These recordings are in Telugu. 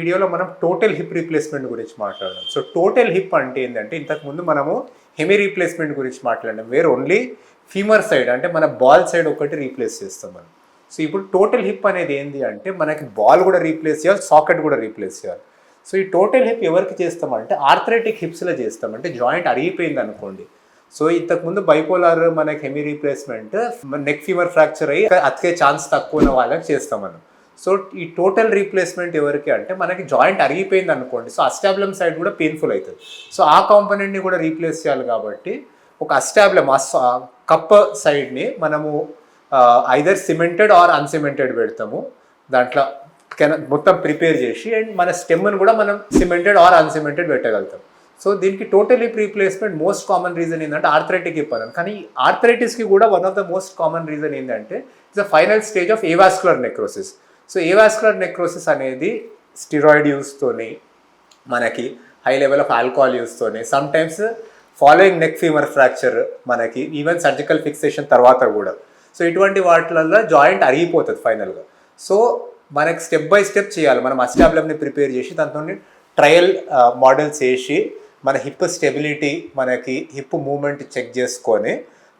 వీడియోలో మనం టోటల్ హిప్ రీప్లేస్మెంట్ గురించి మాట్లాడదాం. సో టోటల్ హిప్ అంటే ఏంటంటే ఇంతకుముందు మనము హెమీ రీప్లేస్మెంట్ గురించి మాట్లాడడం, వేర్ ఓన్లీ ఫీమర్ సైడ్ అంటే మన బాల్ సైడ్ ఒకటి రీప్లేస్ చేస్తాం మనం. సో ఇప్పుడు టోటల్ హిప్ అనేది ఏంటి అంటే మనకి బాల్ కూడా రీప్లేస్ చేయాలి, సాకెట్ కూడా రీప్లేస్ చేయాలి. సో ఈ టోటల్ హిప్ ఎవరికి చేస్తామంటే ఆర్థరైటిక్ హిప్స్లో చేస్తాం. అంటే జాయింట్ అరిగిపోయింది అనుకోండి. సో ఇంతకుముందు బైపోలార్ మనకి hemi replacement neck femur fracture అయ్యి అతికే ఛాన్స్ తక్కువ ఉన్న వాళ్ళకి చేస్తాం మనం. సో ఈ టోటల్ రీప్లేస్మెంట్ ఎవరికి అంటే మనకి జాయింట్ అరిగిపోయింది అనుకోండి, సో అస్టాబ్లం సైడ్ కూడా పెయిన్ఫుల్ అవుతుంది. సో ఆ కాంపోనెంట్ని కూడా రీప్లేస్ చేయాలి కాబట్టి ఒక అస్టాబ్లం కప్ సైడ్ని మనము ఐదర్ సిమెంటెడ్ ఆర్ అన్సిమెంటెడ్ పెడతాము. దాంట్లో మొత్తం ప్రిపేర్ చేసి అండ్ మన స్టెమ్ని కూడా మనం సిమెంటెడ్ ఆర్ అన్సిమెంటెడ్ పెట్టగలుగుతాం. సో దీనికి total hip replacement most common reason ఏంటంటే ఆర్థరైటిక్ హిప్ అని. కానీ ఆర్థరైటిస్కి కూడా one of the most common reason ఏంటంటే it's the final stage of avascular necrosis. So avascular necrosis అనేది స్టిరాయిడ్ యూస్తోని, మనకి హై లెవెల్ ఆఫ్ ఆల్కహాల్ యూస్తోని, some times following neck femur fracture, మనకి ఈవెన్ సర్జికల్ ఫిక్సేషన్ తర్వాత కూడా. సో ఇటువంటి వాటిలలో జాయింట్ అరిగిపోతుంది ఫైనల్గా. సో మనకి స్టెప్ బై స్టెప్ చేయాలి. మనం అస్టాబ్లంని ప్రిపేర్ చేసి దాంతో ట్రయల్ మోడల్స్ వేసి మన హిప్ స్టెబిలిటీ, మనకి హిప్ మూమెంట్ చెక్ చేసుకొని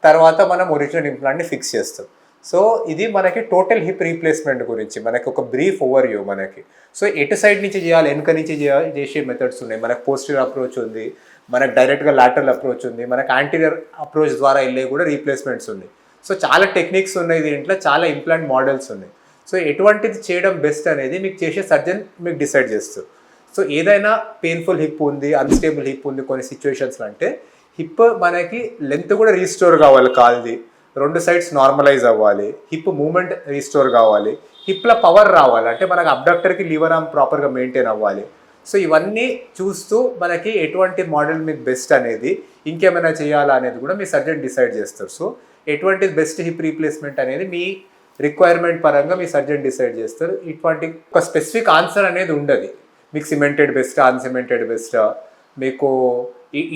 తర్వాత మనం ఒరిజినల్ ఇంప్లాంట్ని ఫిక్స్ చేస్తాం. సో ఇది మనకి టోటల్ హిప్ రీప్లేస్మెంట్ గురించి మనకి ఒక బ్రీఫ్ ఓవర్వ్యూ మనకి. సో ఎటు సైడ్ నుంచి చేయాలి, వెనక నుంచి చేసే మెథడ్స్ ఉన్నాయి. మనకు పోస్టీరియర్ అప్రోచ్ ఉంది, మనకు డైరెక్ట్గా లాటరల్ అప్రోచ్ ఉంది, మనకు యాంటీరియర్ అప్రోచ్ ద్వారా వెళ్ళే కూడా రీప్లేస్మెంట్స్ ఉన్నాయి. సో చాలా టెక్నిక్స్ ఉన్నాయి దీంట్లో, చాలా ఇంప్లాంట్ మోడల్స్ ఉన్నాయి. సో ఎటువంటిది చేయడం బెస్ట్ అనేది మీకు చేసే సర్జన్ మీకు డిసైడ్ చేస్తారు. సో ఏదైనా పెయిన్ఫుల్ హిప్ ఉంది, అన్స్టేబుల్ హిప్ ఉంది కొన్ని సిచ్యువేషన్స్లో అంటే హిప్ మనకి లెంత్ కూడా రీస్టోర్ కావాలి, కాల్ది 2 సైడ్స్ నార్మలైజ్ అవ్వాలి, హిప్ మూమెంట్ రీస్టోర్ కావాలి, హిప్లో పవర్ రావాలి, అంటే మనకు అబ్డక్టర్కి లివర్ ఆర్మ్ ప్రాపర్గా మెయింటైన్ అవ్వాలి. సో ఇవన్నీ చూస్తూ మనకి ఎటువంటి మోడల్ మీకు బెస్ట్ అనేది, ఇంకేమైనా చేయాలా అనేది కూడా మీ సర్జన్ డిసైడ్ చేస్తారు. సో ఎటువంటి బెస్ట్ హిప్ రీప్లేస్మెంట్ అనేది మీ రిక్వైర్మెంట్ పరంగా మీ సర్జన్ డిసైడ్ చేస్తారు. ఇటువంటి ఒక స్పెసిఫిక్ ఆన్సర్ అనేది ఉండదు. మీకు సిమెంటెడ్ బెస్టా, అన్సిమెంటెడ్ బెస్టా, మీకు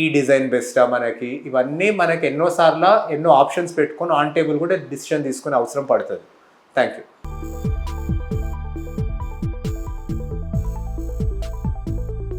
ఈ డిజైన్ బెస్టా, మనకి ఇవన్నీ మనకి ఎన్నో ఆప్షన్స్ పెట్టుకొని ఆన్ టేబుల్ కూడా డిసిషన్ తీసుకునే అవసరం పడుతుంది. Thank you.